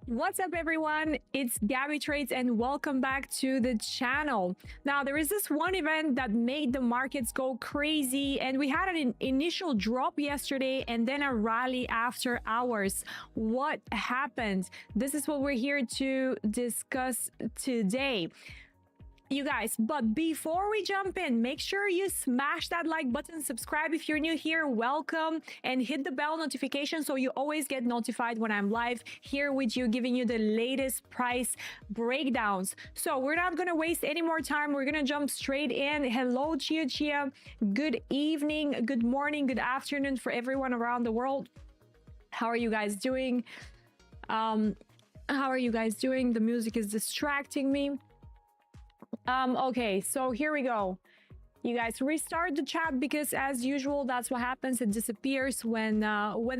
What's up, everyone? It's Gabby Trades and welcome back to the channel. Now, there is this one event that made the markets go crazy, and we had an initial drop yesterday and then a rally after hours. What happened? This is what we're here to discuss today, you guys. But before we jump in, make sure you smash that like button, subscribe if you're new here, welcome, and hit the bell notification so you always get notified when I'm live here with you, giving you the latest price breakdowns. So we're not going to waste any more time. We're going to jump straight in. Hello, Chia. Good evening, good morning, good afternoon for everyone around the world. How are you guys doing? How are you guys doing? The music is distracting me. Okay, so here we go. You guys restart the chat because as usual, that's what happens. It disappears when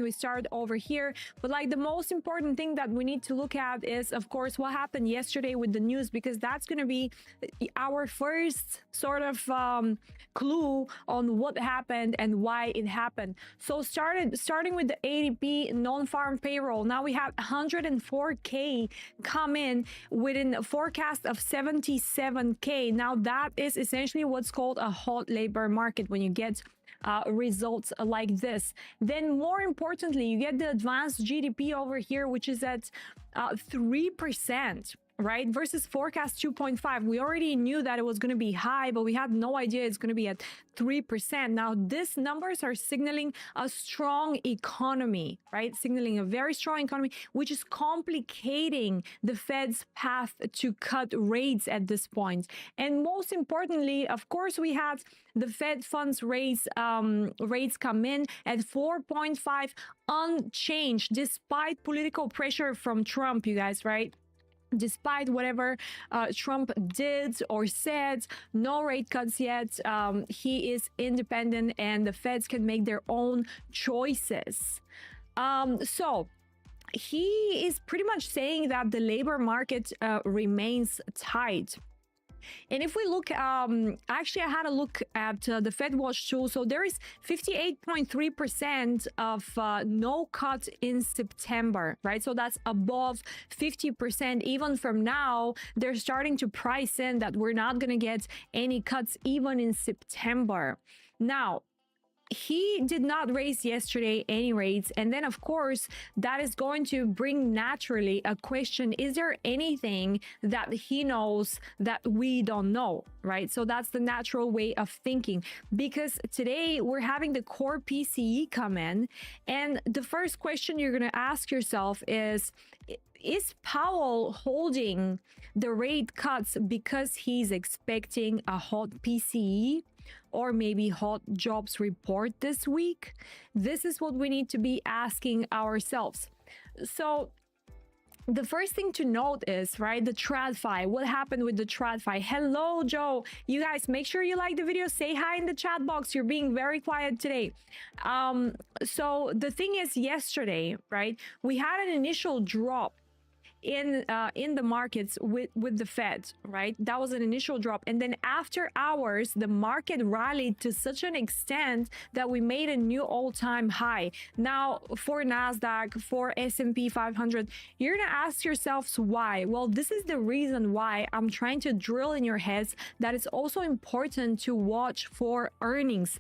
we start over here. But like the most important thing that we need to look at is, of course, what happened yesterday with the news, because that's going to be our first sort of clue on what happened and why it happened. So starting with the ADP non-farm payroll. Now we have 104K come in within a forecast of 77K. Now that is essentially what's called a hot labor market when you get results like this. Then more importantly, you get the advanced GDP over here, which is at 3%. Right, versus forecast 2.5. We already knew that it was going to be high, but we had no idea it's going to be at 3%. Now, these numbers are signaling a strong economy, right? Signaling a very strong economy, which is complicating the Fed's path to cut rates at this point. And most importantly, of course, we had the Fed funds rates come in at 4.5 unchanged, despite political pressure from Trump, you guys, right? Despite whatever Trump did or said, no rate cuts yet. He is independent and the Feds can make their own choices. So he is pretty much saying that the labor market remains tight. And if we look, actually, I had a look at the Fed Watch tool. So there is 58.3% of no cut in September, right? So that's above 50%. Even from now, they're starting to price in that we're not going to get any cuts even in September. Now, he did not raise yesterday any rates. And then, of course, that is going to bring naturally a question. Is there anything that he knows that we don't know, right? So that's the natural way of thinking, because today we're having the core PCE come in. And the first question you're going to ask yourself is Powell holding the rate cuts because he's expecting a hot PCE? Or maybe hot jobs report this week? This is what we need to be asking ourselves. So the first thing to note is, right, the TradFi. What happened with the TradFi? Hello, Joe. You guys, make sure you like the video. Say hi in the chat box. You're being very quiet today. So the thing is, yesterday, right, we had an initial drop in the markets with the Fed, right? That was an initial drop. And then after hours, the market rallied to such an extent that we made a new all-time high. Now, for NASDAQ, for S&P 500, you're going to ask yourselves why. Well, this is the reason why I'm trying to drill in your heads that it's also important to watch for earnings.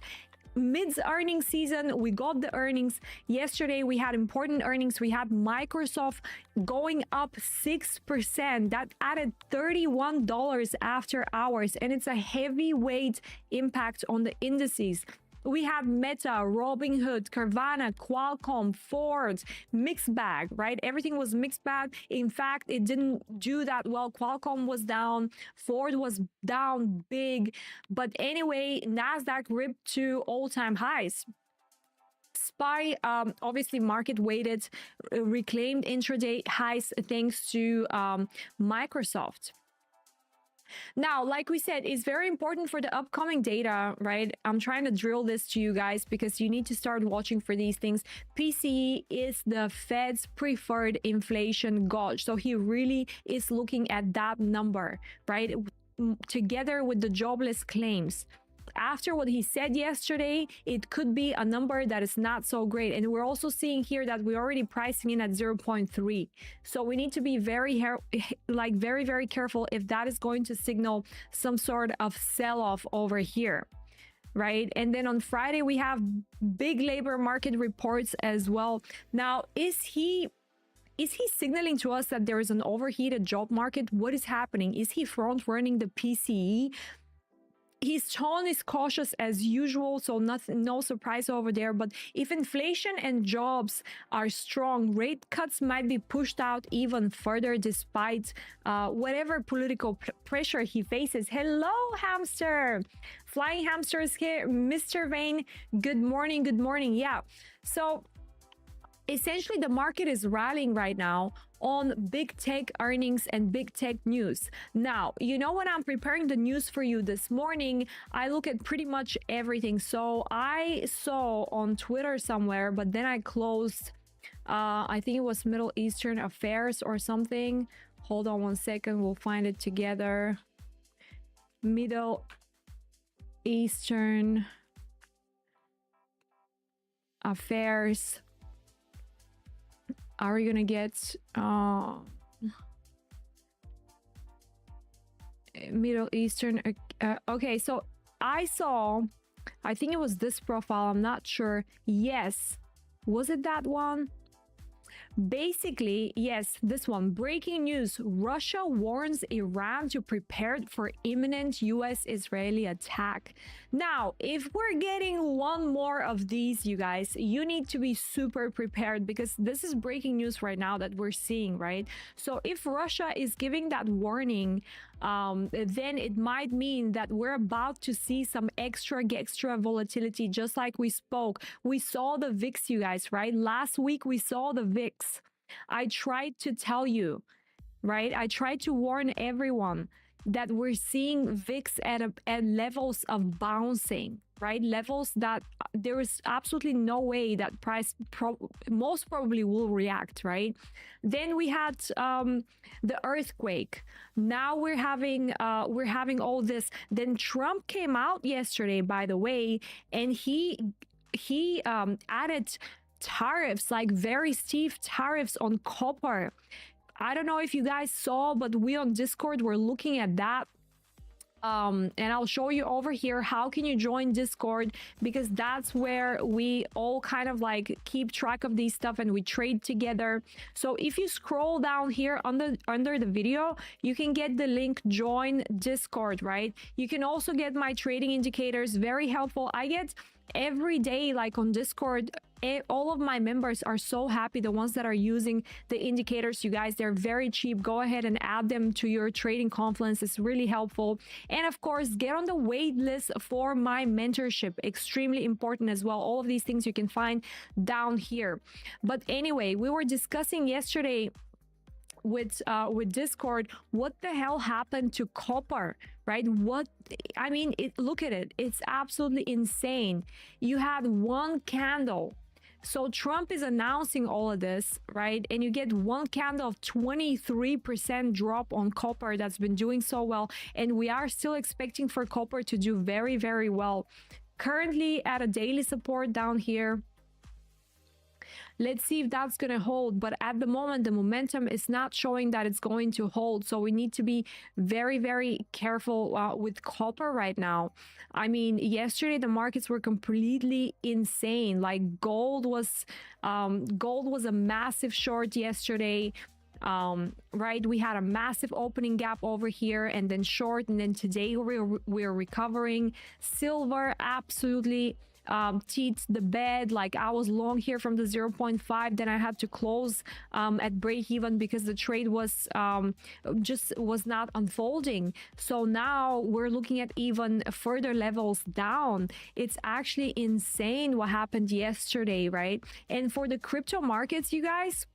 Mid-earnings season, we got the earnings. Yesterday, we had important earnings. We had Microsoft going up 6%. That added $31 after hours, and it's a heavyweight impact on the indices. We have Meta, Robinhood, Carvana, Qualcomm, Ford, mixed bag, right? Everything was mixed bag. In fact, it didn't do that well. Qualcomm was down, Ford was down big. But anyway, NASDAQ ripped to all-time highs. SPY, obviously market weighted, reclaimed intraday highs thanks to Microsoft. Now, like we said, it's very important for the upcoming data, right? I'm trying to drill this to you guys because you need to start watching for these things. PCE is the Fed's preferred inflation gauge. So he really is looking at that number, right? Together with the jobless claims. after what he said yesterday, it could be a number that is not so great. And we're also seeing here that we're already pricing in at 0.3. So we need to be very careful if that is going to signal some sort of sell-off over here. Right. And then on Friday, we have big labor market reports as well. Now, is he signaling to us that there is an overheated job market? What is happening? Is he front running the PCE? His tone is cautious as usual, so no surprise over there. But if inflation and jobs are strong, rate cuts might be pushed out even further despite whatever political pressure he faces. Hello, hamster. Flying hamsters here. Mr. Vane, good morning. Good morning. Yeah. So essentially, the market is rallying right now on big tech earnings and big tech news. Now, you know, when I'm preparing the news for you this morning, I look at pretty much everything. So I saw on Twitter somewhere, but then I closed, I think it was Middle Eastern Affairs or something. Hold on one second, we'll find it together. Middle Eastern Affairs. Are we gonna get Middle Eastern? Okay, so I saw, I think it was this profile, I'm not sure. Yes, was it that one? Basically, yes, this one. Breaking news. Russia warns Iran to prepare for imminent US-Israeli attack. Now, if we're getting one more of these, you guys, you need to be super prepared because this is breaking news right now that we're seeing, right? So if Russia is giving that warning, then it might mean that we're about to see some extra volatility, just like we spoke. We saw the VIX, you guys, right? Last week, we saw the VIX. I tried to tell you, right? I tried to warn everyone that we're seeing VIX at levels of bouncing, right? Levels that there is absolutely no way that price most probably will react, right? Then we had the earthquake. Now we're having all this. Then Trump came out yesterday, by the way, and he added tariffs, like very steep tariffs on copper. I don't know if you guys saw, but we on Discord were looking at that. And I'll show you over here how can you join Discord, because that's where we all kind of like keep track of these stuff and we trade together. So if you scroll down here under the video, you can get the link join Discord, right? You can also get my trading indicators, very helpful. I get every day, like on Discord, all of my members are so happy. The ones that are using the indicators, you guys, they're very cheap. Go ahead and add them to your trading confluence. It's really helpful. And of course, get on the wait list for my mentorship. Extremely important as well. All of these things you can find down here. But anyway, we were discussing yesterday with Discord, what the hell happened to copper, right? I mean, look at it. It's absolutely insane. You had one candle. So Trump is announcing all of this, right? And you get one candle of 23% drop on copper that's been doing so well. And we are still expecting for copper to do very, very well. Currently at a daily support down here. Let's see if that's going to hold. But at the moment, the momentum is not showing that it's going to hold. So we need to be very, very careful with copper right now. I mean, yesterday, the markets were completely insane. Like gold was a massive short yesterday. Right, we had a massive opening gap over here and then short, and then today we're recovering. Silver absolutely teeth the bed. Like I was long here from the 0.5, then I had to close at break even because the trade was not unfolding. So now we're looking at even further levels down. It's actually insane what happened yesterday, right? And for the crypto markets, you guys,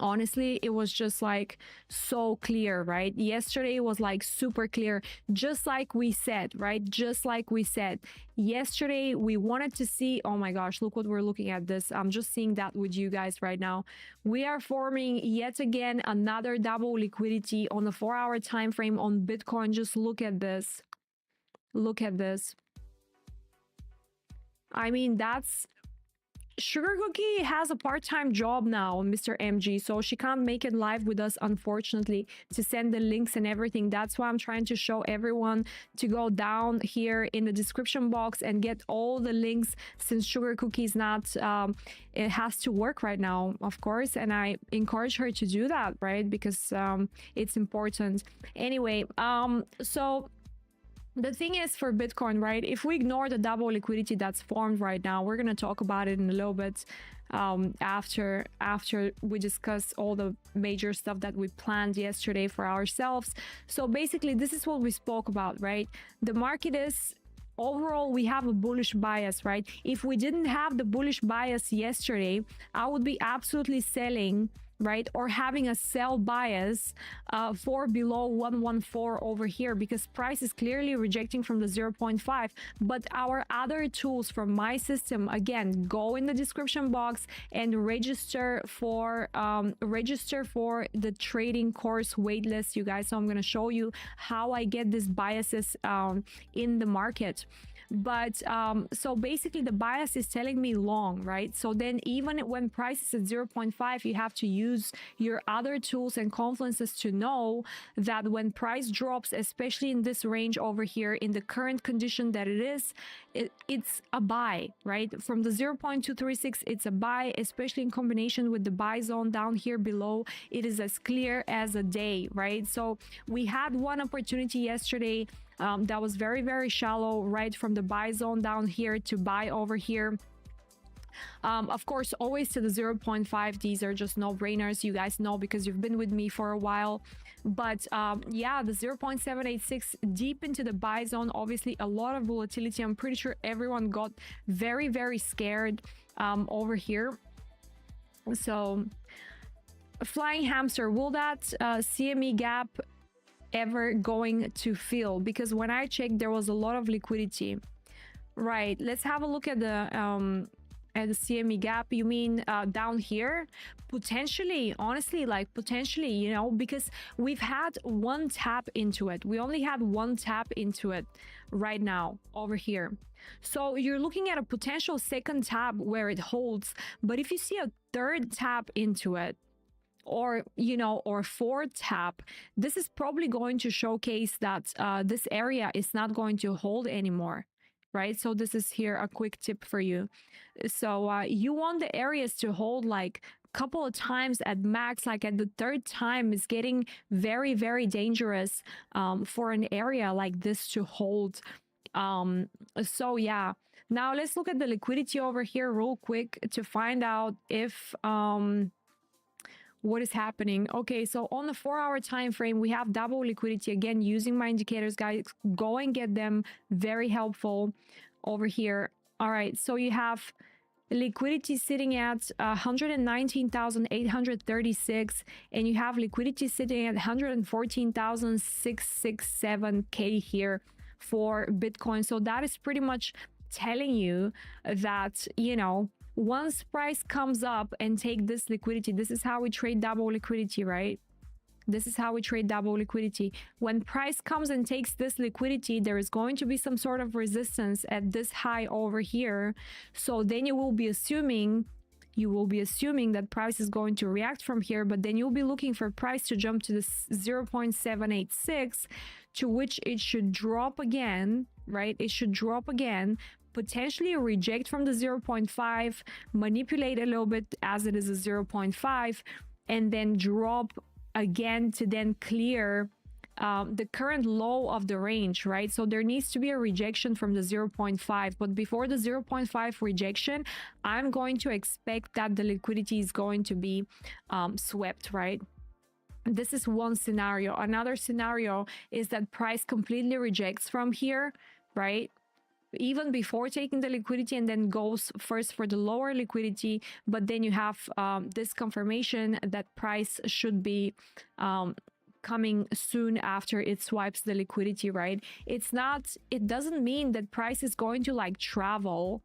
honestly, it was just like so clear, right? Yesterday was like super clear, just like we said, right? Just like we said yesterday, we wanted to see, oh my gosh, look what we're looking at this. I'm just seeing that with you guys right now. We are forming yet again another double liquidity on the 4-hour time frame on Bitcoin. Just look at this. Look at this. I mean, that's Sugar Cookie has a part-time job now, Mr. MG, so she can't make it live with us, unfortunately, to send the links and everything. That's why I'm trying to show everyone to go down here in the description box and get all the links, since Sugar Cookie is not, it has to work right now, of course, and I encourage her to do that, right? Because it's important. Anyway, so the thing is for Bitcoin, right? If we ignore the double liquidity that's formed right now, we're going to talk about it in a little bit after we discuss all the major stuff that we planned yesterday for ourselves. So basically, this is what we spoke about, right? The market is overall, we have a bullish bias, right? If we didn't have the bullish bias yesterday, I would be absolutely selling, right, or having a sell bias for below 114 over here, because price is clearly rejecting from the 0.5. But our other tools from my system, again, go in the description box and register for the trading course waitlist, you guys. So I'm going to show you how I get these biases in the market. But so basically the bias is telling me long, right? So then even when price is at 0.5, you have to use your other tools and confluences to know that when price drops, especially in this range over here, in the current condition that it is, it's a buy, right? From the 0.236, it's a buy, especially in combination with the buy zone down here below. It is as clear as a day, right? So we had one opportunity yesterday that was very, very shallow, right from the buy zone down here to buy over here. Of course, always to the 0.5. These are just no-brainers, you guys know, because you've been with me for a while. But yeah, the 0.786 deep into the buy zone, obviously a lot of volatility. I'm pretty sure everyone got very, very scared over here. So flying hamster, will that CME gap ever going to fill? Because when I checked, there was a lot of liquidity, right? Let's have a look at the CME gap. You mean down here? Potentially, honestly, like potentially, you know, because we've had one tap into it. We only had one tap into it right now over here. So you're looking at a potential second tap where it holds. But if you see a third tap into it, or you know, or fourth tap, this is probably going to showcase that this area is not going to hold anymore, right? So this is here a quick tip for you. So you want the areas to hold like a couple of times at max. Like at the third time is getting very, very dangerous for an area like this to hold. So yeah, now let's look at the liquidity over here real quick to find out if what is happening. Okay, so on the 4-hour time frame, we have double liquidity. Again, using my indicators, guys, go and get them. Very helpful over here. All right, so you have liquidity sitting at 119,836, and you have liquidity sitting at 114,667K here for Bitcoin. So that is pretty much telling you that, you know, once price comes up and take this liquidity, this is how we trade double liquidity, right? This is how we trade double liquidity. When price comes and takes this liquidity, there is going to be some sort of resistance at this high over here. So then you will be assuming that price is going to react from here, but then you'll be looking for price to jump to this 0.786, to which it should drop again, right? It should drop again, potentially reject from the 0.5, manipulate a little bit as it is a 0.5, and then drop again to then clear the current low of the range, right? So there needs to be a rejection from the 0.5, but before the 0.5 rejection, I'm going to expect that the liquidity is going to be swept, right? This is one scenario. Another scenario is that price completely rejects from here, right? Even before taking the liquidity, and then goes first for the lower liquidity, but then you have this confirmation that price should be coming soon after it swipes the liquidity, right? It doesn't mean that price is going to like travel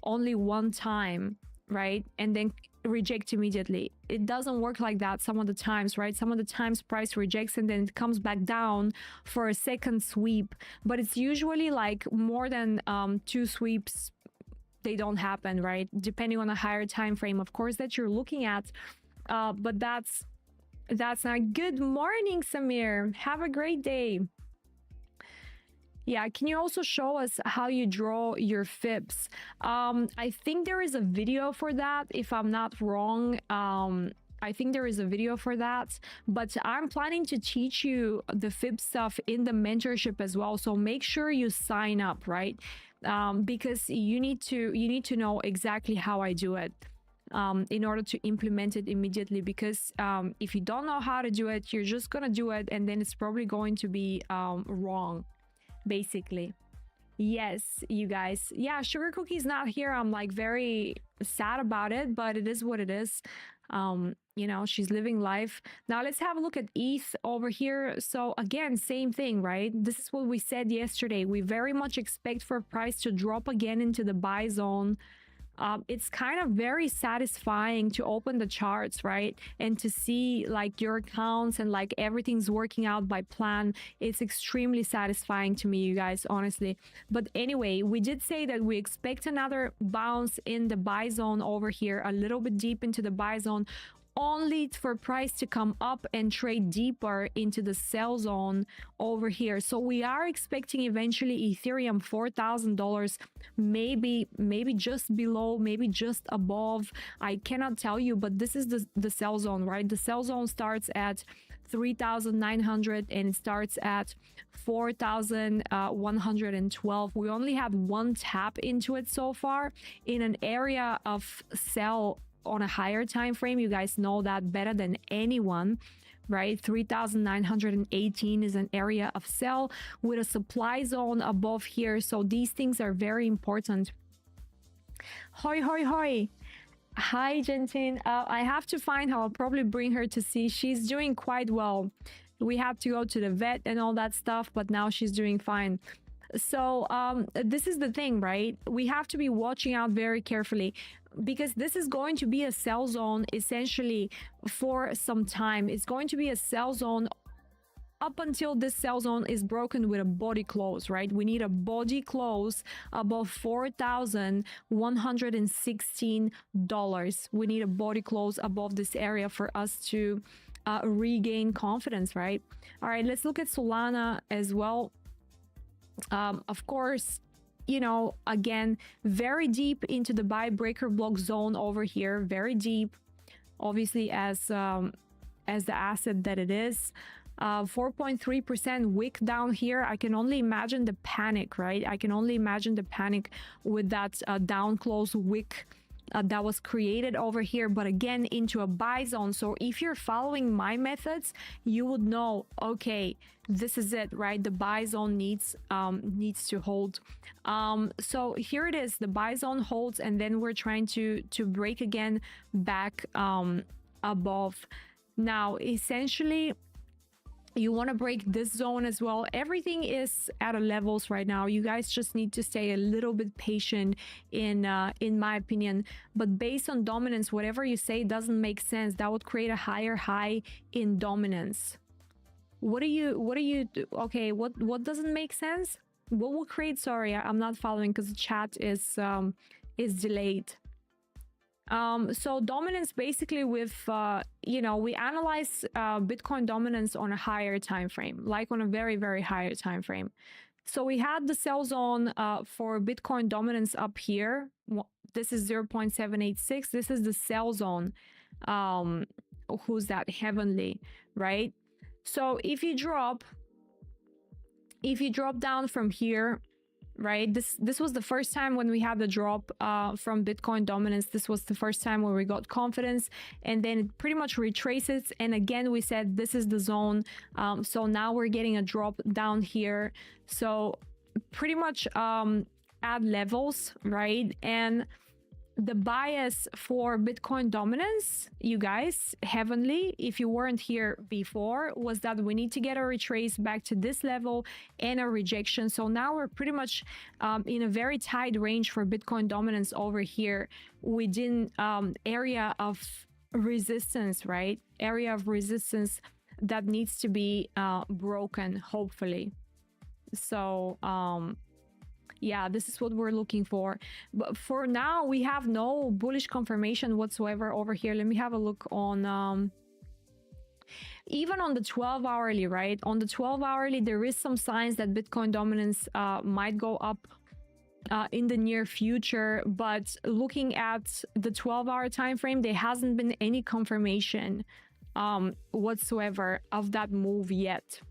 only one time, right, and then reject immediately. It doesn't work like that some of the times, right? Some of the times price rejects and then it comes back down for a second sweep, but it's usually like more than 2 sweeps they don't happen, right? Depending on a higher time frame, of course, that you're looking at. But that's not good. Morning, Samir. Have a great day. Yeah, can you also show us how you draw your fibs? I think there is a video for that, if I'm not wrong. I think there is a video for that, but I'm planning to teach you the fib stuff in the mentorship as well. So make sure you sign up, right? Because you need to know exactly how I do it. In order to implement it immediately, because if you don't know how to do it, you're just gonna do it and then it's probably going to be wrong, basically. Yes, you guys. Yeah, Sugar Cookie's not here. I'm like very sad about it, but it is what it is. You know, she's living life. Now let's have a look at ETH over here. So again, same thing, right? This is what we said yesterday. We very much expect for price to drop again into the buy zone. It's kind of very satisfying to open the charts, right? And to see like your accounts and like everything's working out by plan. It's extremely satisfying to me, you guys, honestly. But anyway, we did say that we expect another bounce in the buy zone over here, a little bit deep into the buy zone, only for price to come up and trade deeper into the sell zone over here. So we are expecting eventually Ethereum $4,000, maybe just below, maybe just above. I cannot tell you, but this is the sell zone, right? The sell zone starts at 3,900 and it starts at 4,112. We only had one tap into it so far in an area of sell on a higher time frame. You guys know that better than anyone, right? 3,918 is an area of sell with a supply zone above here. So these things are very important. Hoi, hoi, hoi. Hi, Gentine. I have to find her. I'll probably bring her to see. She's doing quite well. We had to go to the vet and all that stuff, but now she's doing fine. So this is the thing, right? We have to be watching out very carefully, because this is going to be a sell zone essentially for some time. It's going to be a sell zone up until this sell zone is broken with a body close, right? We need a body close above $4,116. We need a body close above this area for us to regain confidence, right? All right, let's look at Solana as well. Of course, you know, again, very deep into the buy breaker block zone over here, very deep, obviously, as the asset that it is. 4.3% wick down here. I can only imagine the panic, right? I can only imagine the panic with that down close wick that was created over here, but again into a buy zone. So if you're following my methods, you would know, okay, this is it, right? The buy zone needs to hold. So here it is, the buy zone holds, and then we're trying to break again back above. Now essentially you want to break this zone as well. Everything is at a levels right now. You guys just need to stay a little bit patient in my opinion. But based on dominance, whatever you say doesn't make sense. That would create a higher high in dominance. What do you do? Okay, what doesn't make sense? What will create? Sorry, I'm not following because the chat is delayed. So dominance, basically with you know, we analyze Bitcoin dominance on a higher time frame, like on a very, very higher time frame. So we had the sell zone for Bitcoin dominance up here. This is 0.786. This is the sell zone. Who's that? Heavenly, right? So if you drop down from here, right, this was the first time when we had the drop from Bitcoin dominance. This was the first time where we got confidence, and then it pretty much retraces, and again we said this is the zone. So now we're getting a drop down here, so pretty much at levels, right? And the bias for Bitcoin dominance, you guys, heavenly, if you weren't here before, was that we need to get a retrace back to this level and a rejection. So now we're pretty much in a very tight range for Bitcoin dominance over here within area of resistance, right? Area of resistance that needs to be broken, hopefully. So Yeah, this is what we're looking for. But for now, we have no bullish confirmation whatsoever over here. Let me have a look on even on the 12 hourly, right? On the 12 hourly, there is some signs that Bitcoin dominance might go up in the near future, but looking at the 12-hour time frame, there hasn't been any confirmation whatsoever of that move yet.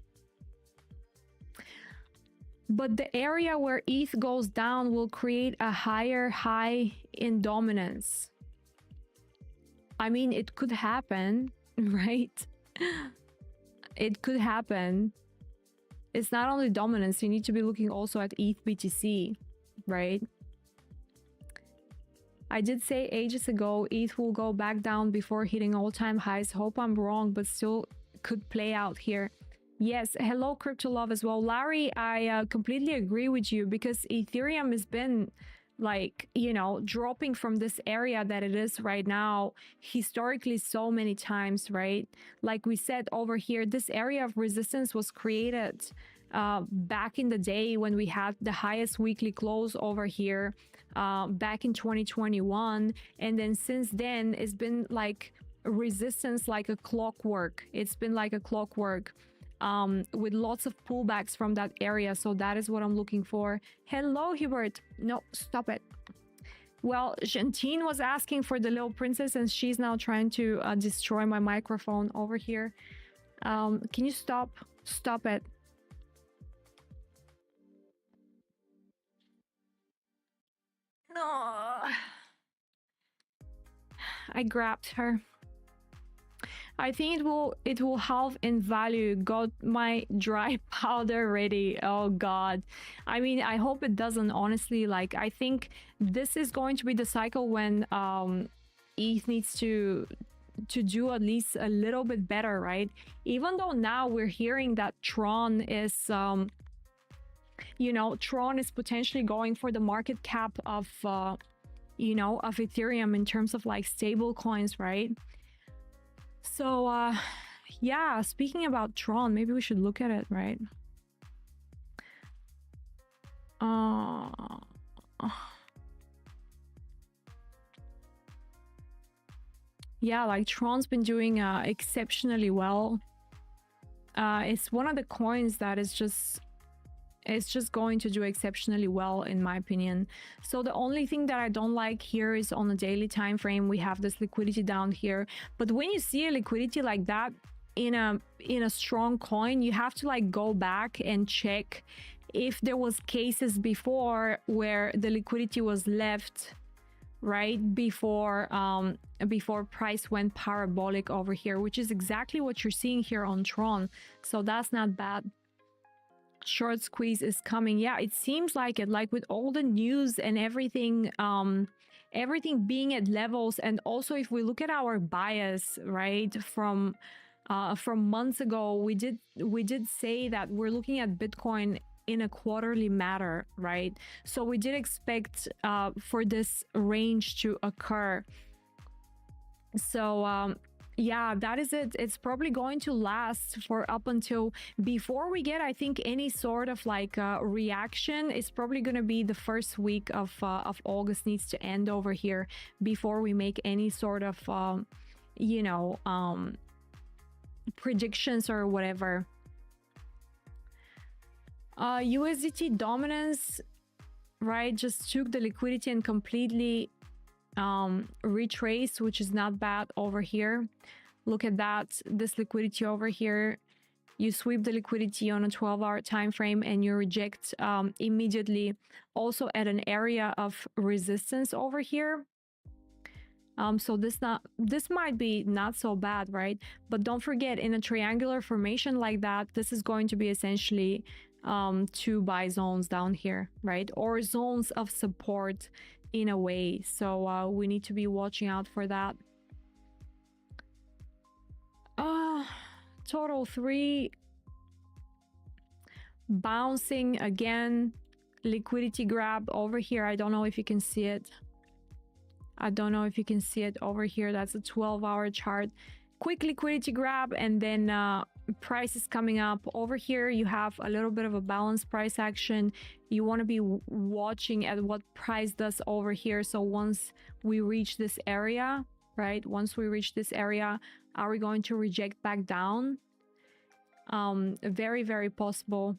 But the area where ETH goes down will create a higher high in dominance. I mean, it could happen, right? It could happen. It's not only dominance, you need to be looking also at ETH BTC, right? I did say ages ago ETH will go back down before hitting all-time highs. Hope I'm wrong, but still could play out here. Yes, hello Crypto Love as well. Larry, I completely agree with you, because Ethereum has been, like, you know, dropping from this area that it is right now historically so many times, right? Like we said over here, this area of resistance was created back in the day when we had the highest weekly close over here back in 2021, and then since then it's been like resistance like a clockwork. It's been like a clockwork with lots of pullbacks from that area. So that is what I'm looking for. Hello Hubert. No, stop it. Well, Gentine was asking for the little princess and she's now trying to destroy my microphone over here. Can you stop it? No, I grabbed her. I think it will halve in value. Got my dry powder ready. Oh god. I mean, I hope it doesn't, honestly. Like, I think this is going to be the cycle when ETH needs to do at least a little bit better, right? Even though now we're hearing that Tron is you know, Tron is potentially going for the market cap of you know, of Ethereum in terms of like stable coins, right? So yeah, speaking about Tron, maybe we should look at it, right? Yeah, like Tron's been doing exceptionally well. It's one of the coins that is just, it's just going to do exceptionally well in my opinion. So the only thing that I don't like here is on the daily time frame we have this liquidity down here. But when you see a liquidity like that in a strong coin, you have to like go back and check if there was cases before where the liquidity was left right before before price went parabolic over here, which is exactly what you're seeing here on Tron. So that's not bad. Short squeeze is coming. Yeah, it seems like it, like with all the news and everything, everything being at levels. And also if we look at our bias, right, from months ago, we did say that we're looking at Bitcoin in a quarterly matter, right? So we did expect for this range to occur. So yeah, that is it. It's probably going to last for up until before we get, I think, any sort of like reaction. It's probably going to be the first week of August needs to end over here before we make any sort of you know, predictions or whatever. USDT dominance, right, just took the liquidity and completely retrace, which is not bad over here. Look at that, this liquidity over here. You sweep the liquidity on a 12-hour time frame and you reject immediately, also at an area of resistance over here. So this might be not so bad, right? But don't forget, in a triangular formation like that, this is going to be essentially two buy zones down here, right? Or zones of support in a way. So we need to be watching out for that. Total 3 bouncing again, liquidity grab over here. I don't know if you can see it. I don't know if you can see it over here. That's a 12-hour chart. Quick liquidity grab and then price is coming up. Over here you have a little bit of a balanced price action. You want to be watching at what price does over here. So once we reach this area, right, once we reach this area, are we going to reject back down? Very, very possible.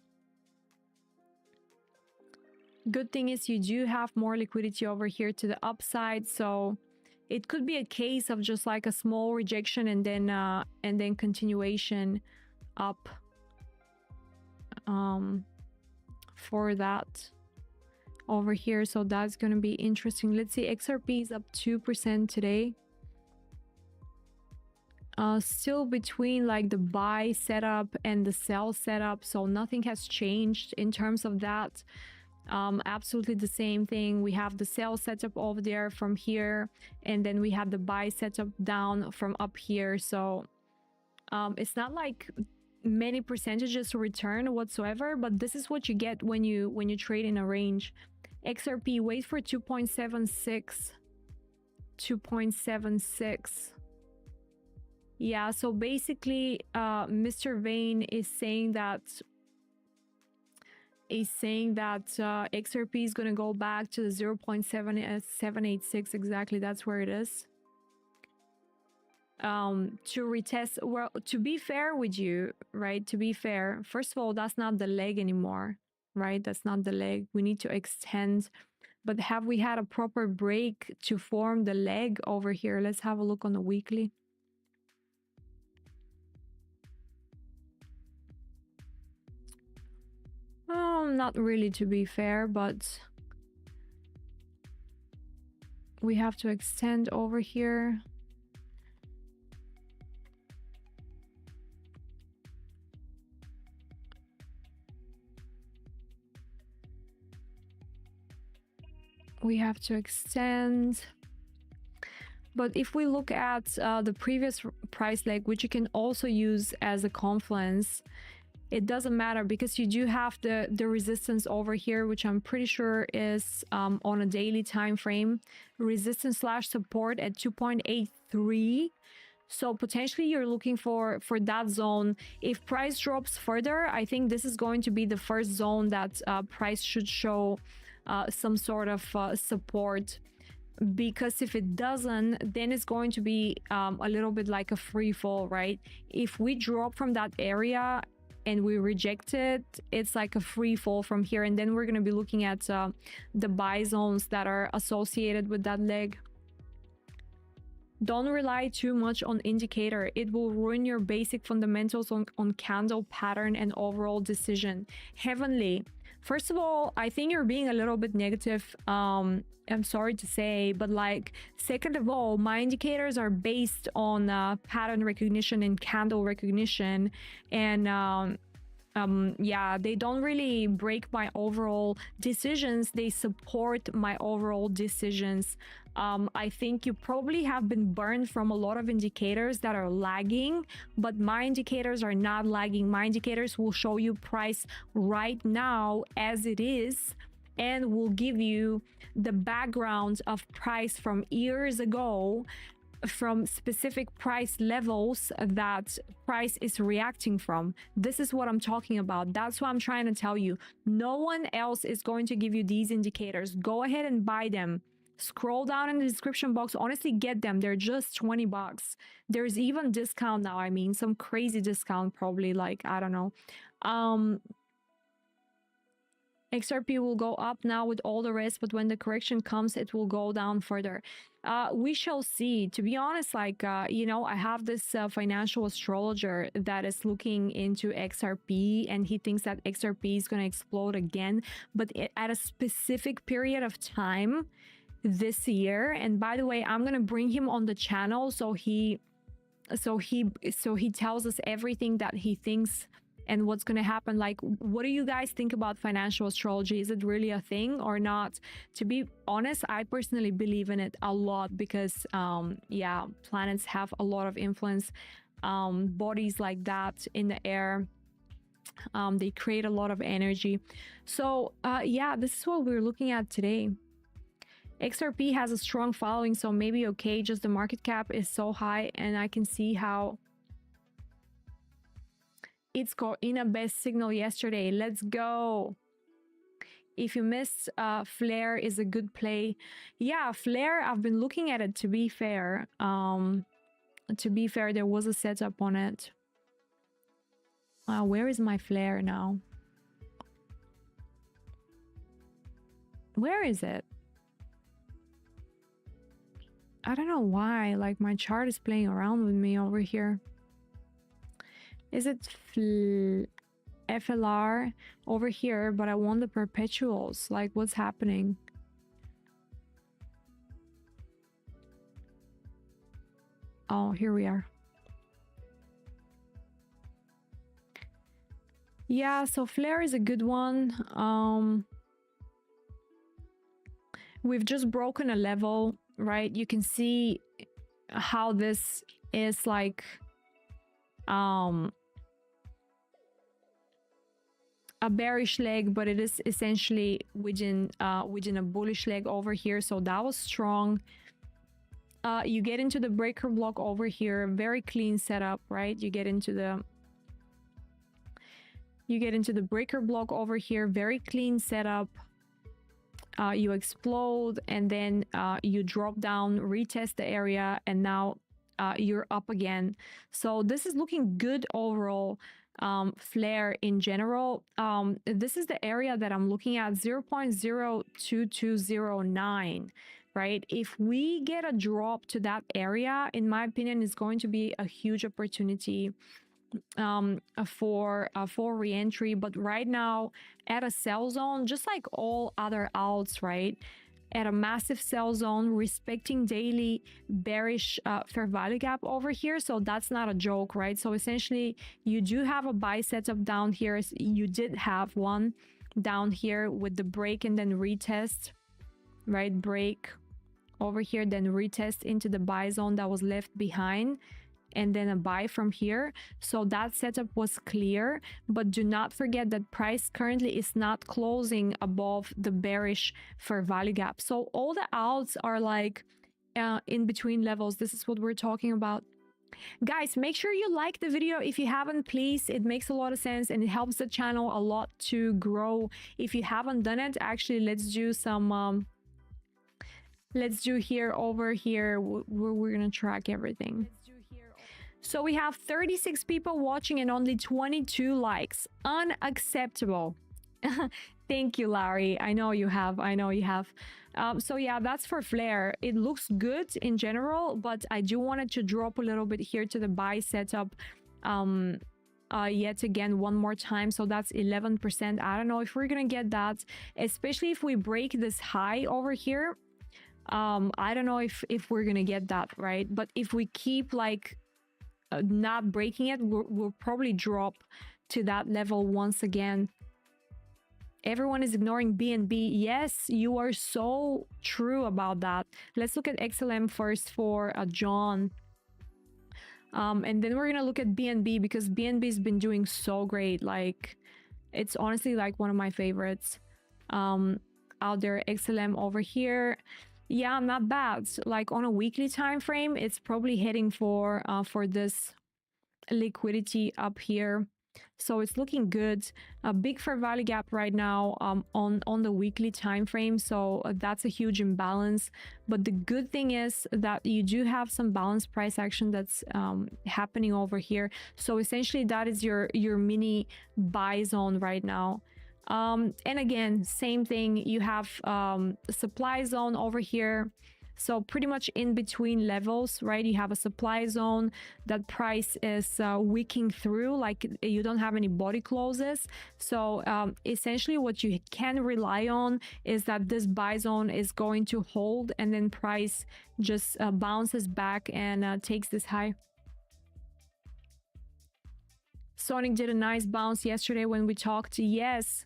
Good thing is you do have more liquidity over here to the upside, so it could be a case of just like a small rejection and then continuation up for that over here. So that's going to be interesting. Let's see, XRP is up 2% today. Still between like the buy setup and the sell setup, so nothing has changed in terms of that. Absolutely the same thing. We have the sell setup over there from here, and then we have the buy setup down from up here. So it's not like many percentages return whatsoever, but this is what you get when you trade in a range. XRP, wait for 2.76. 2.76. Yeah, so basically Mr. Vane is saying that XRP is going to go back to the 0.786 exactly. That's where it is. To retest. Well, to be fair with you, right, to be fair, first of all, that's not the leg anymore, right? That's not the leg. We need to extend. But have we had a proper break to form the leg over here? Let's have a look on the weekly. Not really, to be fair, but we have to extend over here. We have to extend. But if we look at the previous price leg, which you can also use as a confluence, it doesn't matter because you do have the resistance over here, which I'm pretty sure is on a daily time frame, resistance slash support at 2.83. So potentially you're looking for that zone. If price drops further, I think this is going to be the first zone that price should show some sort of support. Because if it doesn't, then it's going to be a little bit like a free fall, right? If we drop from that area and we reject it, it's like a free fall from here, and then we're going to be looking at the buy zones that are associated with that leg. Don't rely too much on indicator. It will ruin your basic fundamentals on candle pattern and overall decision. Heavenly, first of all, I think you're being a little bit negative. I'm sorry to say, but like, second of all, my indicators are based on pattern recognition and candle recognition, and yeah, they don't really break my overall decisions. They support my overall decisions. I think you probably have been burned from a lot of indicators that are lagging, but my indicators are not lagging. My indicators will show you price right now as it is, and will give you the background of price from years ago, from specific price levels that price is reacting from. This is what I'm talking about. That's what I'm trying to tell you. No one else is going to give you these indicators. Go ahead and buy them. Scroll down in the description box. Honestly, get them. They're just 20 bucks. There's even discount now. I mean, some crazy discount, probably, like, I don't know. XRP will go up now with all the rest, but when the correction comes, it will go down further. We shall see. To be honest, like, you know, I have this financial astrologer that is looking into XRP, and he thinks that XRP is going to explode again, but at a specific period of time this year. And by the way, I'm going to bring him on the channel so he tells us everything that he thinks and what's going to happen. Like, what do you guys think about financial astrology? Is it really a thing or not? To be honest, I personally believe in it a lot because yeah, planets have a lot of influence. Bodies like that in the air, they create a lot of energy. So yeah, this is what we're looking at today. XRP has a strong following, so maybe okay, just the market cap is so high, and I can see how It's got in a best signal yesterday. Let's go. If you missed, Flare is a good play. Yeah, Flare, I've been looking at it, to be fair. There was a setup on it. Where is my Flare now? Where is it? I don't know why, like my chart is playing around with me over here. Is it FLR over here? But I want the perpetuals. Like, what's happening? Oh, here we are. Yeah, so Flare is a good one. We've just broken a level, right? You can see how this is like a bearish leg, but it is essentially within a bullish leg over here. So that was strong. You get into the breaker block over here, very clean setup, right? You get into the breaker block over here, very clean setup. You explode, and then you drop down, retest the area, and now you're up again. So this is looking good overall. Flare in general, this is the area that I'm looking at, 0.02209, right? If we get a drop to that area, in my opinion, is going to be a huge opportunity for re-entry. But right now at a sell zone, just like all other alts, right, at a massive sell zone, respecting daily bearish fair value gap over here. So that's not a joke, right? So essentially you do have a buy setup down here. You did have one down here with the break and then retest, right? Break over here, then retest into the buy zone that was left behind, and then a buy from here. So that setup was clear, but do not forget that price currently is not closing above the bearish fair value gap. So all the alts are like in between levels. This is what we're talking about. Guys, make sure you like the video if you haven't, please. It makes a lot of sense and it helps the channel a lot to grow. If you haven't done it, actually, let's do some let's do here over here. We're gonna track everything. So we have 36 people watching and only 22 likes. Unacceptable. Thank you, Larry. I know you have. So yeah, that's for Flare. It looks good in general, but I do want it to drop a little bit here to the buy setup yet again one more time. So that's 11%. I don't know if we're gonna get that, especially if we break this high over here. I don't know if we're gonna get that, right? But if we keep like not breaking it, we'll probably drop to that level once again. Everyone is ignoring BNB. Yes, you are so true about that. Let's look at XLM first for John, and then we're gonna look at BNB because BNB has been doing so great. Like, it's honestly like one of my favorites out there. XLM over here, yeah, not bad. Like on a weekly time frame, it's probably heading for this liquidity up here. So it's looking good. A big fair value gap right now on the weekly time frame. So that's a huge imbalance. But the good thing is that you do have some balanced price action that's happening over here. So essentially that is your mini buy zone right now. And again, same thing, you have supply zone over here. So pretty much in between levels, right? You have a supply zone that price is wicking through, like you don't have any body closes. So essentially what you can rely on is that this buy zone is going to hold, and then price just bounces back and takes this high. Sonic did a nice bounce yesterday when we talked. Yes,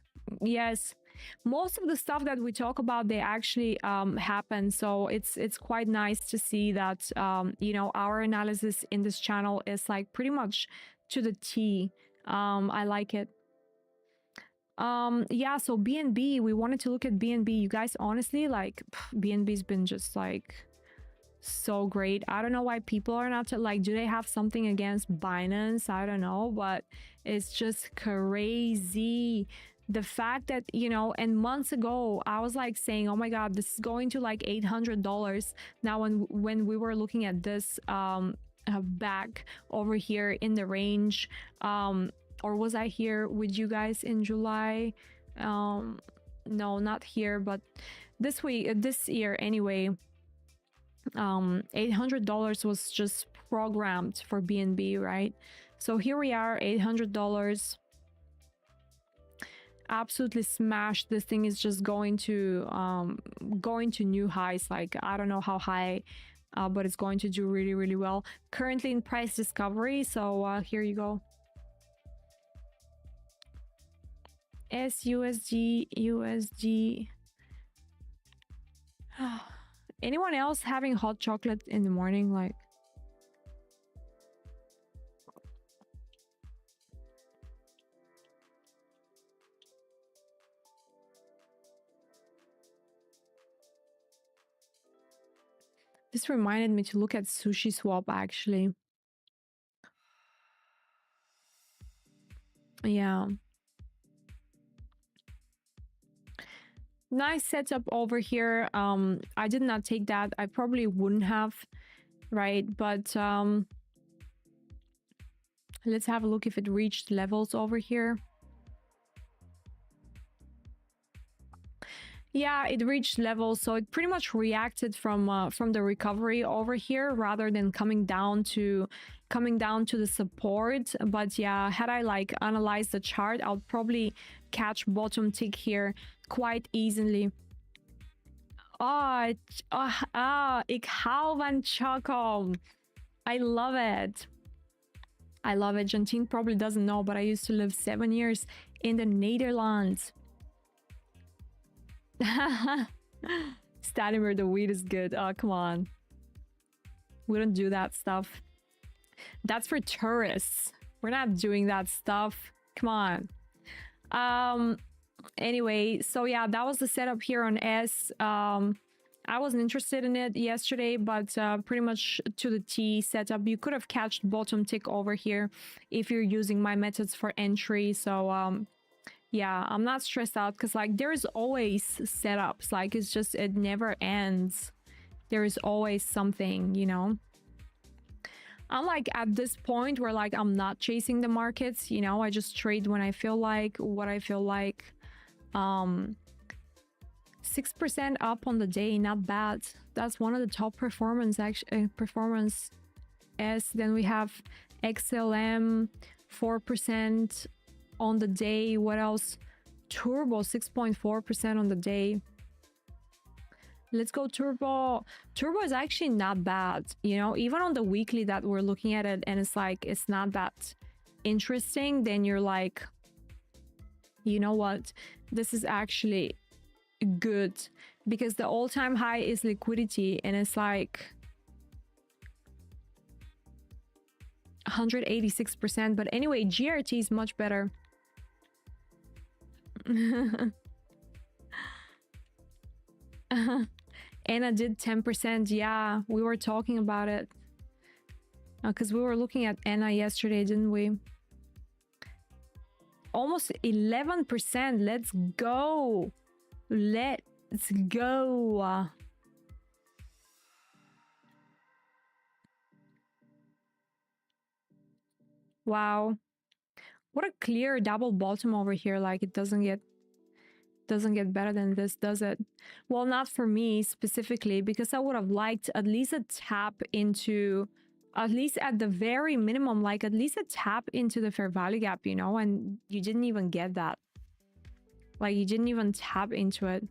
most of the stuff that we talk about, they actually happen. So it's quite nice to see that you know, our analysis in this channel is like pretty much to the T. I like it. Yeah, so BNB, we wanted to look at BNB. You guys, honestly, like BNB's been just like so great. I don't know why people are not like, do they have something against Binance? I don't know, but It's just crazy. The fact that, you know, and months ago I was like saying, oh my god, this is going to like $800. Now when we were looking at this back over here in the range, or was I here with you guys in July? No, not here, but this year anyway. $800 was just programmed for BNB, right? So here we are, $800. Absolutely smashed. This thing is just going to new highs. Like, I don't know how high, but it's going to do really, really well. Currently in price discovery. So here you go. SUSD, USD. Anyone else having hot chocolate in the morning? Like, this reminded me to look at Sushi Swap actually. Yeah. Nice setup over here. I did not take that. I probably wouldn't have, right? But let's have a look if it reached levels over here. Yeah, it reached levels, so it pretty much reacted from the recovery over here rather than coming down to the support. But yeah, had I like analyzed the chart, I'll probably catch bottom tick here quite easily. Ik hou van choco. I love it. I love it. Jantine probably doesn't know, but I used to live 7 years in the Netherlands. Standing where the weed is good. Oh, come on. We don't do that stuff. That's for tourists. We're not doing that stuff. Come on. Anyway, so yeah, that was the setup here on S. I wasn't interested in it yesterday, but pretty much to the T setup. You could have catched bottom tick over here if you're using my methods for entry. So yeah, I'm not stressed out because like there's always setups. Like it's just, it never ends. There is always something, you know. I'm like at this point where like I'm not chasing the markets, you know. I just trade when I feel like, what I feel like. 6% up on the day, not bad. That's one of the top performance performance. Then we have XLM 4% on the day. What else? Turbo 6.4% on the day. Let's go Turbo. Turbo is actually not bad, you know, even on the weekly that we're looking at it and it's like it's not that interesting. Then you're like, you know what, this is actually good, because the all-time high is liquidity and it's like 186%. But anyway, GRT is much better. Anna did 10%. Yeah, we were talking about it because we were looking at Anna yesterday, didn't we? Almost 11%. Let's go. Let's go. Wow, what a clear double bottom over here. Like it doesn't get better than this, does it? Well, not for me specifically, because I would have liked at least a tap into, at least at the very minimum, like at least a tap into the fair value gap, you know, and you didn't even get that. Like you didn't even tap into it.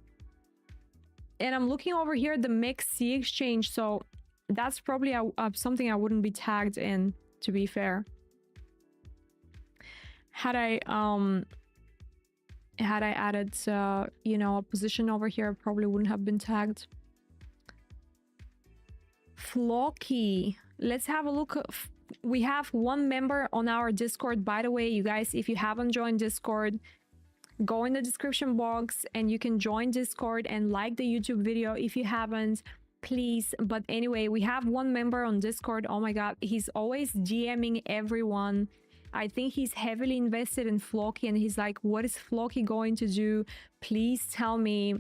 And I'm looking over here at the MEXC exchange, so that's probably something I wouldn't be tagged in, to be fair. Had I added you know, a position over here, I probably wouldn't have been tagged. Flocky, let's have a look. We have one member on our Discord, by the way. You guys, if you haven't joined Discord, go in the description box and you can join Discord and like the YouTube video if you haven't, please. But anyway, we have one member on Discord. Oh my god, he's always DMing everyone. I think he's heavily invested in Floki, and he's like, what is Floki going to do? Please tell me.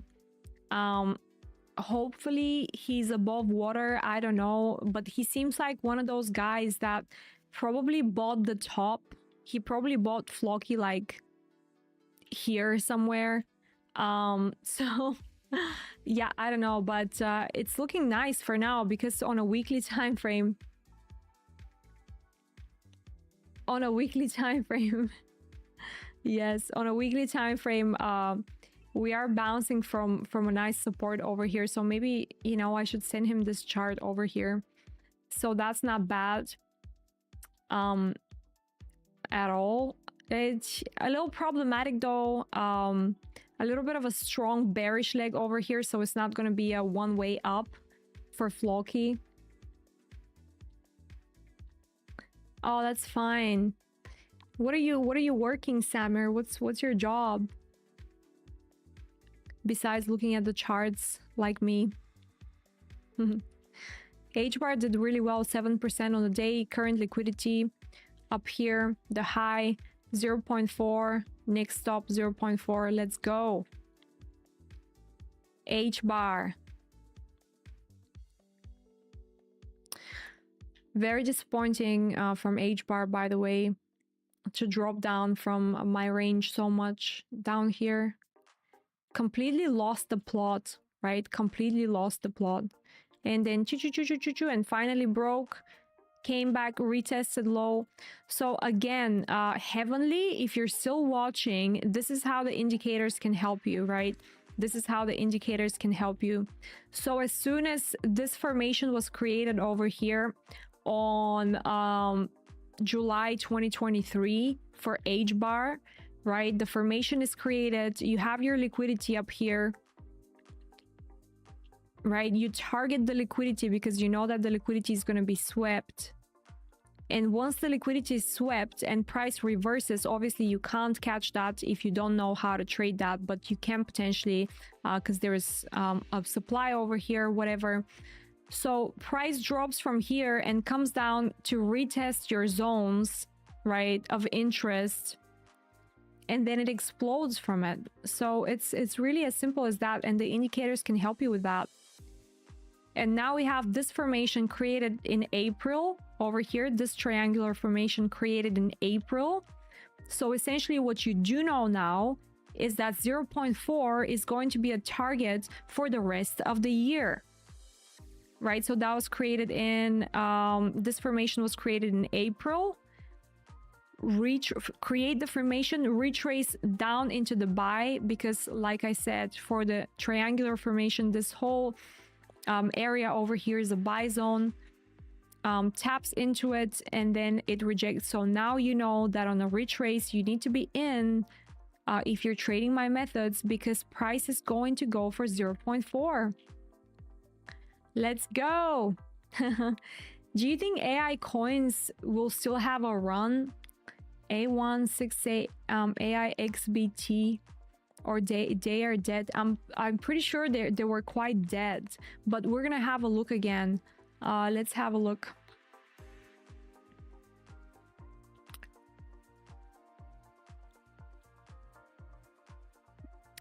Hopefully he's above water. I don't know, but he seems like one of those guys that probably bought the top. He probably bought Floki like here somewhere. So yeah, I don't know, but it's looking nice for now, because on a weekly time frame, yes, on a weekly time frame, we are bouncing from a nice support over here. So maybe, you know, I should send him this chart over here. So that's not bad at all. It's a little problematic though. A little bit of a strong bearish leg over here, so it's not going to be a one-way up for Floki. Oh, that's fine. What are you working, Samir? What's your job besides looking at the charts like me? H-bar did really well, 7% on the day. Current liquidity up here, the high 0.4, next stop 0.4. Let's go. H-bar. Very disappointing from H-bar, by the way, to drop down from my range so much down here. Completely lost the plot, right? Completely lost the plot. And then choo-choo-choo-choo-choo, and finally broke, came back, retested low. So again, Heavenly, if you're still watching, this is how the indicators can help you, right? This is how the indicators can help you. So as soon as this formation was created over here on July 2023 for H-bar, right? The formation is created. You have your liquidity up here, right? You target the liquidity because you know that the liquidity is going to be swept. And once the liquidity is swept and price reverses, obviously you can't catch that if you don't know how to trade that, but you can potentially because there is a supply over here, whatever. So price drops from here and comes down to retest your zones, right, of interest, and then it explodes from it. So it's really as simple as that, and the indicators can help you with that. And now we have this formation created in April over here, this triangular formation created in April. So essentially what you do know now is that 0.4 is going to be a target for the rest of the year, right? So that was created in, this formation was created in April. Create the formation, retrace down into the buy, because like I said, for the triangular formation, this whole area over here is a buy zone. Taps into it and then it rejects. So now you know that on a retrace you need to be in if you're trading my methods, because price is going to go for 0.4. Let's go. Do you think AI coins will still have a run? A168 AI XBT, or they are dead? I'm pretty sure they were quite dead, but we're gonna have a look again. Let's have a look.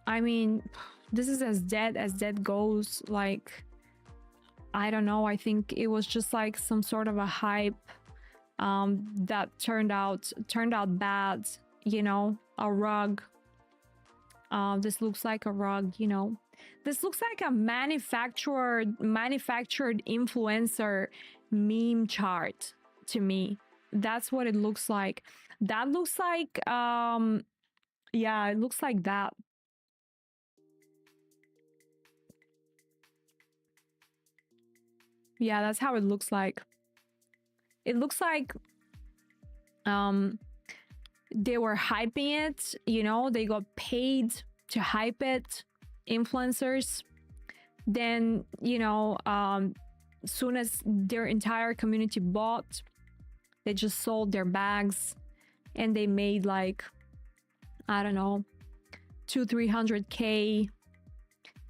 I mean, this is as dead goes. Like, I don't know, I think it was just like some sort of a hype that turned out bad, you know, a rug. This looks like a rug, you know. This looks like a manufactured influencer meme chart to me. That's what it looks like. That looks like yeah, it looks like that. Yeah, that's how it looks like. It looks like they were hyping it, you know, they got paid to hype it, influencers. Then, you know, soon as their entire community bought, they just sold their bags and they made like, I don't know, 200-300K.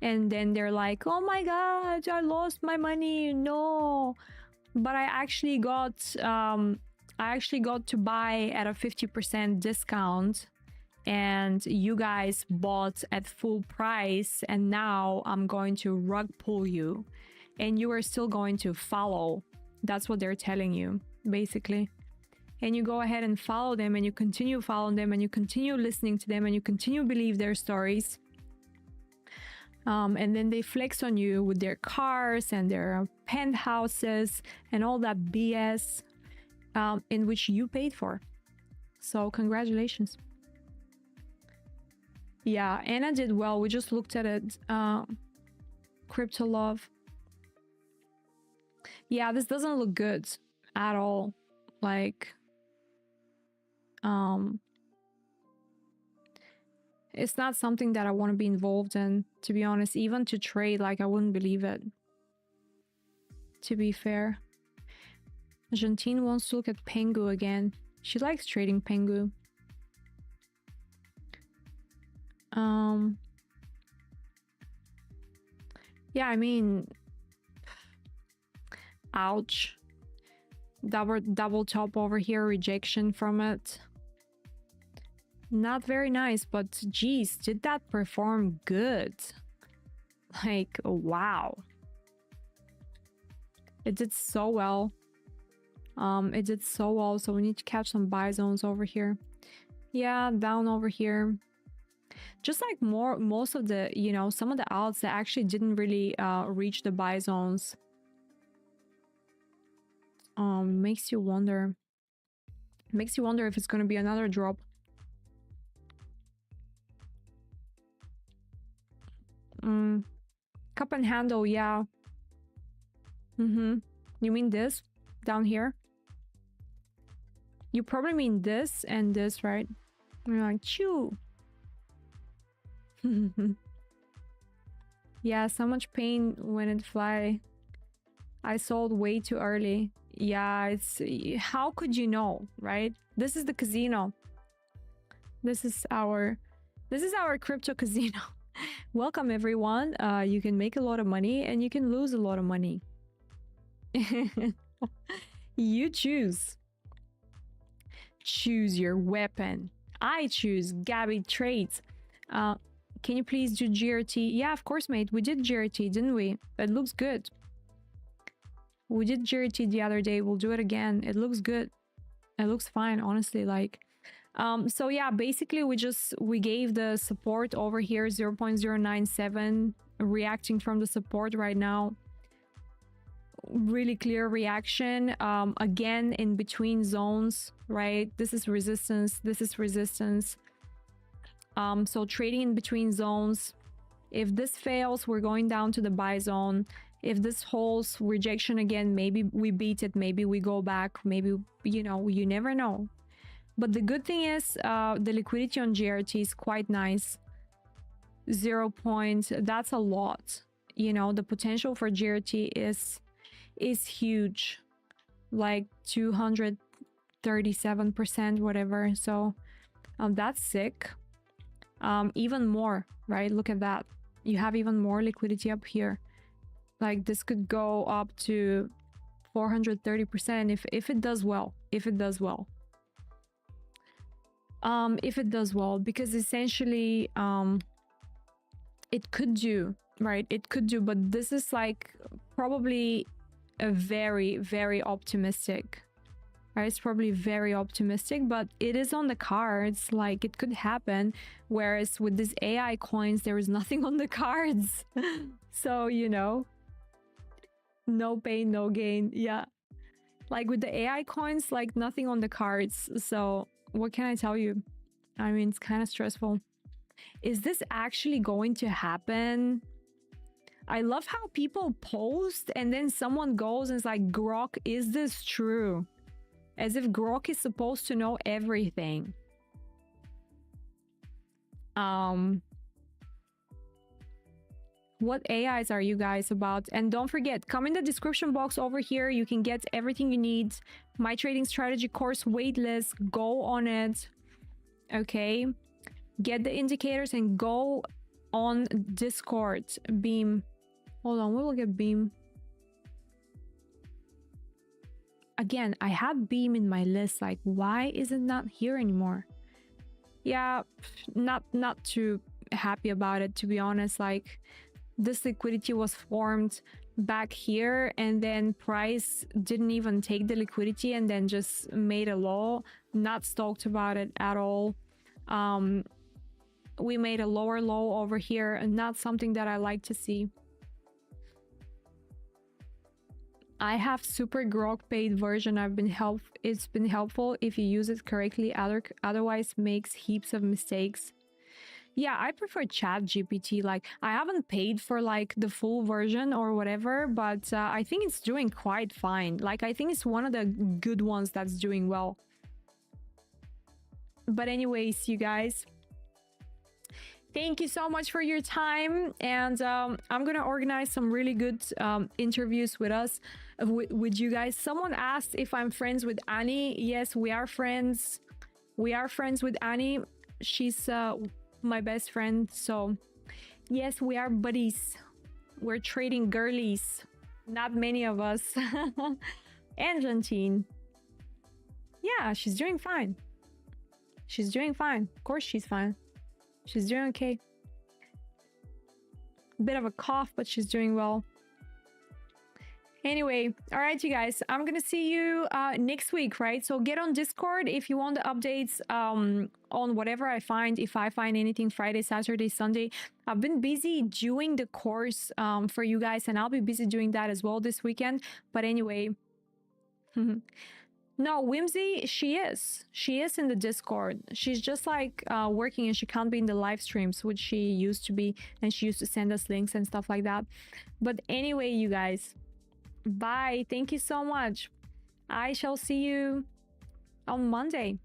And then they're like, oh my god, I lost my money, no. But I actually got I actually got to buy at a 50% discount, and you guys bought at full price, and now I'm going to rug pull you, and you are still going to follow. That's what they're telling you, basically. And you go ahead and follow them, and you continue following them, and you continue listening to them, and you continue believe their stories. And then they flex on you with their cars and their penthouses and all that BS in which you paid for. So congratulations. Yeah, Anna did well. We just looked at it. Crypto love. Yeah, this doesn't look good at all. Like, it's not something that I want to be involved in, to be honest. Even to trade, like, I wouldn't believe it, to be fair. Argentine wants to look at Pengu again. She likes trading Pengu. Yeah, I mean, ouch. Double top over here, rejection from it. Not very nice, but geez, did that perform good? Like, wow. It did so well. It did so well, so we need to catch some buy zones over here. Yeah, down over here. Just like most of the, you know, some of the alts that actually didn't really reach the buy zones. Makes you wonder. Makes you wonder if it's going to be another drop. Cup and handle, yeah. You mean this down here? You probably mean this and this, right? You're like, chew. Yeah, so much pain when it fly. I sold way too early. Yeah, it's, how could you know, right? This is the casino. This is our crypto casino. Welcome everyone. You can make a lot of money and you can lose a lot of money. You choose. Choose your weapon. I choose Gabby Trades. Can you please do GRT? Yeah, of course, mate. We did GRT, didn't we? It looks good. We did GRT the other day. We'll do it again. It looks good. It looks fine, honestly. Like, so yeah, basically we gave the support over here 0.097, reacting from the support right now. Really clear reaction. Again, in between zones, right? This is resistance. This is resistance. So trading in between zones. If this fails, we're going down to the buy zone. If this holds, rejection again, maybe we beat it, maybe we go back, maybe, you know, you never know. But the good thing is the liquidity on GRT is quite nice. 0 point, that's a lot. You know, the potential for GRT is huge, like 237%, whatever. So that's sick. Even more, right? Look at that. You have even more liquidity up here. Like, this could go up to 430% if it does well. If it does well. If it does well, because essentially it could do, right? It could do, but this is like probably a very, very optimistic, right? It's probably very optimistic, but it is on the cards. Like, it could happen. Whereas with these AI coins, there is nothing on the cards. So, you know, no pain, no gain. Yeah. Like with the AI coins, like nothing on the cards. So what can I tell you? I mean, it's kind of stressful. Is this actually going to happen? I love how people post and then someone goes and is like, Grok, is this true? As if Grok is supposed to know everything. What AIs are you guys about? And don't forget, come in the description box over here. You can get everything you need. My trading strategy course waitlist. Go on it. Okay. Get the indicators and go on Discord. Beam. Hold on, we'll look at Beam. again, I had Beam in my list. Like, why is it not here anymore? Yeah, not too happy about it, to be honest. Like, this liquidity was formed back here, and then price didn't even take the liquidity and then just made a low. Not stoked about it at all. We made a lower low over here, and not something that I like to see. I have super grok paid version. It's been helpful if you use it correctly. Otherwise makes heaps of mistakes. Yeah, I prefer chat GPT. Like, I haven't paid for like the full version or whatever, but I think it's doing quite fine. Like, I think it's one of the good ones that's doing well. But anyways, you guys, thank you so much for your time, and I'm gonna organize some really good interviews with with you guys. Someone asked if I'm friends with Annie. Yes, we are friends. We are friends with Annie. She's my best friend. So yes, we are buddies. We're trading girlies. Not many of us. And Jantine. Yeah, she's doing fine. She's doing fine. Of course she's fine. She's doing okay. Bit of a cough, but she's doing well. Anyway, all right, you guys, I'm gonna see you next week, right? So get on Discord if you want the updates on whatever I find. If I find anything Friday, Saturday, Sunday. I've been busy doing the course for you guys, and I'll be busy doing that as well this weekend. But anyway, no, Whimsy, she is in the Discord. She's just like working, and she can't be in the live streams, which she used to be, and she used to send us links and stuff like that. But anyway, you guys, bye. Thank you so much. I shall see you on Monday.